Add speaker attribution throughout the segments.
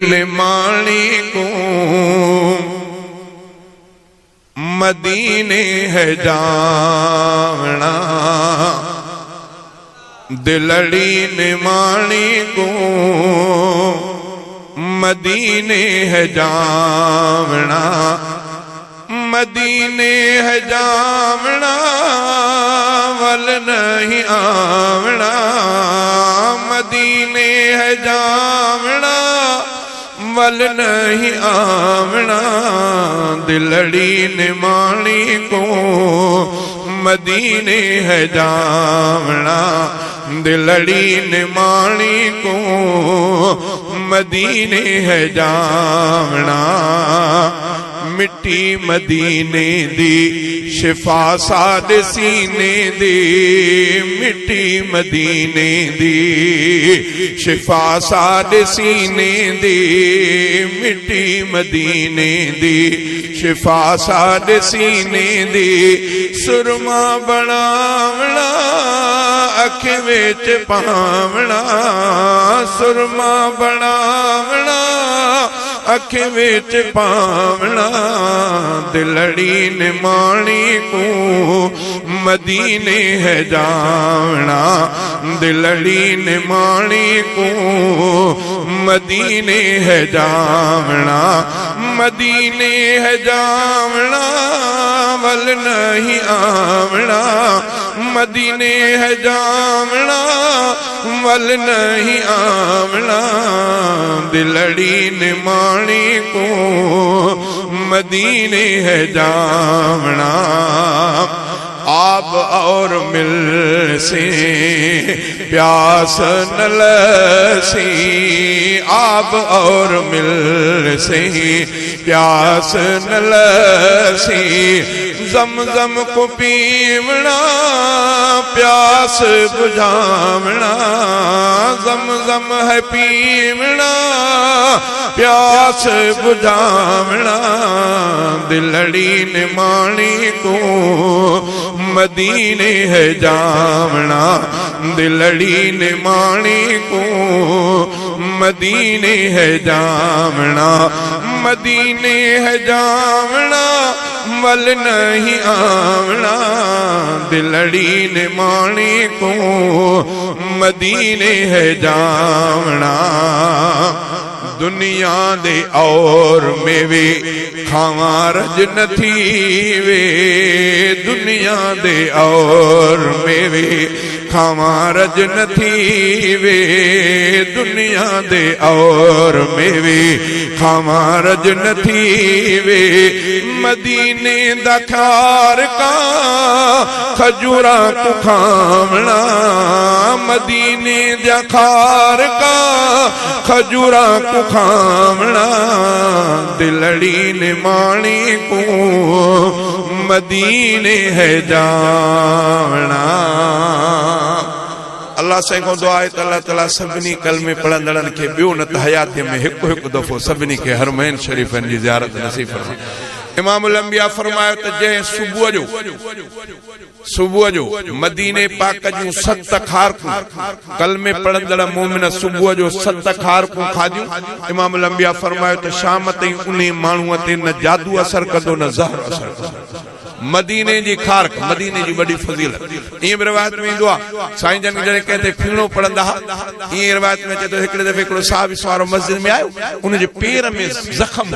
Speaker 1: निमाणी को मदीने है जावना, दिलड़ी निमाणी को मदीने है जावना, मदीने है जावना वल नहीं आवना, मदीने है जावना वल नहीं आवना, दिलड़ी निमाणी को मदीने है जावना, दिलड़ी निमाणी को मदीने है जावना। मिट्टी मदीने दी शिफा साडे सीने दी, मिट्टी मदीने दी शिफा साडे सीने दी, मिट्टी मदीने दी शिफा साडे सीने दी। सुरमा बनावना अख विच पावना, सुरमा बनावना अख विच पावना, दिलड़ी निमाणी को मदीने है जावना, दिलड़ी निमाणी को मदीने है जावना, मदीने है जावना वल नहीं आवना, मदीने है जावना वल नहीं आवना, दिलड़ी निमाणी को मदीने है जावना। आब और मिल से प्यास न लसी, आब और मिल से प्यास न लसी, जमजम को पीवना प्यास बुझावना, जमजम है पीवना प्यास बुझावना, दिलड़ी निमाणी को मदीने है जावना, दिलड़ी निमाणी को मदीने है जावना, मदीने है जावना वल नहीं आवना, दिलड़ी निमाणी को मदीने है जावना। दुनिया दे और मेवे खावा रज नथी वे, दुनिया दे और मेवे खावा रज नथी वे, दुनिया दे और मेवे खावा रज नथी वे, मदीने दा खार का खजूरा को खावना, मदीने दा खार का खजूरा को खावना, दिलड़ी निमाणी को मदीने है जावना। अल्लाह से को दुआ है अल्लाह ताला सभिनी कलमे पढ़ंदड़न के बियो न त हयात में हिक हिक दफ़ो सभिनी के हरमैन शरीफन जी ज़ियारत नसीब फरमाए। इमामुल अंबिया फरमायो त जंहिं सुबुह जो मदीने पाक जूं 7 खारकूं कलमे पढ़ंदड़ मोमिन सुबुह जो 7 खारकूं खादियूं, इमामुल अंबिया फरमायो त शाम ताईं उन माण्हूअ ते न जादू असर कंदो न ज़हर असर कंदो। मदीने जी खारक मदीने जी बड़ी फजीलत ईअं रिवायत में ईंदो आहे। साईं जन जॾहिं कंहिं फीणो पढ़ंदा ईअं रिवायत में चए थो हिकिड़े दफ़े हिकिड़ो साहब सवारो मस्जिद में आयो, उनजे पेर में ज़ख़म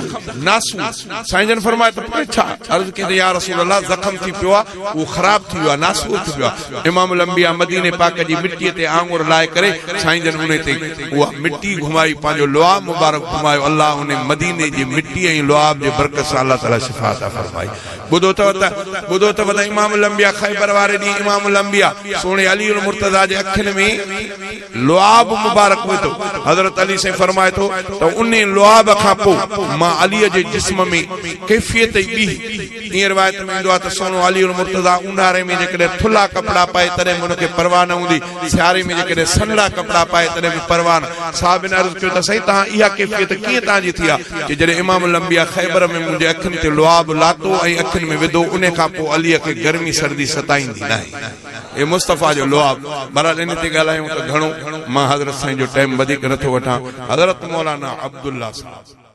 Speaker 1: नासूं, साईं जन फरमायो त छा? अर्ज़ कई त या रसूल अल्लाह ज़ख़म थी पियो आहे, उहो ख़राब थी वियो आहे, नासूर थी पियो आहे। इमामुल अंबिया मदीने पाक जी मिटीअ ते आंगुर लाए करे साईं जन उन ते उहा मिटी घुमाई, पंहिंजो लुआब मुबारक घुमायो। अल्लाह उन मदीने जी मिटी ऐं लुआब जे बरकत सां अल्लाह ताला शिफ़ा अता फरमाई। ॿुधो अथव त इमामुल अंबिया ख़ैबर वारे ॾींहुं इमामुल अंबिया सोणे अली उल मुर्तज़ा जे अखियुनि में लुआब मुबारक हुए तो हज़रत अली से फरमाए थो त उन लुआब खां पोइ मां अलीअ जे जिस्म में कैफियत ॿी ईअं रिवायत में ईंदो आहे त सोनो अली उल मुर्तज़ा ऊन्हारे में जेकॾहिं थुल्हा कपिड़ा पाए तॾहिं बि उनखे परवाह न हूंदी, सियारे में जेकॾहिं सन्हा कपिड़ा पाए तॾहिं बि परवाह न। साहिबनि अर्ज़ु कयो त साईं तव्हां इहा कैफियत कीअं तव्हांजी थी आहे कि जॾहिं इमामुल अंबिया ख़ैबर में मुंहिंजे अखियुनि ते लुआब लातो ऐं अखियुनि में विधो उन उन खां पोइ अलीअ खे गर्मी सर्दी सताईंदी न आहे। ए मुस्तफ़ा जो लुआब बहरहाल इन ते ॻाल्हायूं त घणो, मां हज़रत साईं जो टाइम वधीक नथो वठां। हज़रत मौलाना अब्दुल्ला साहब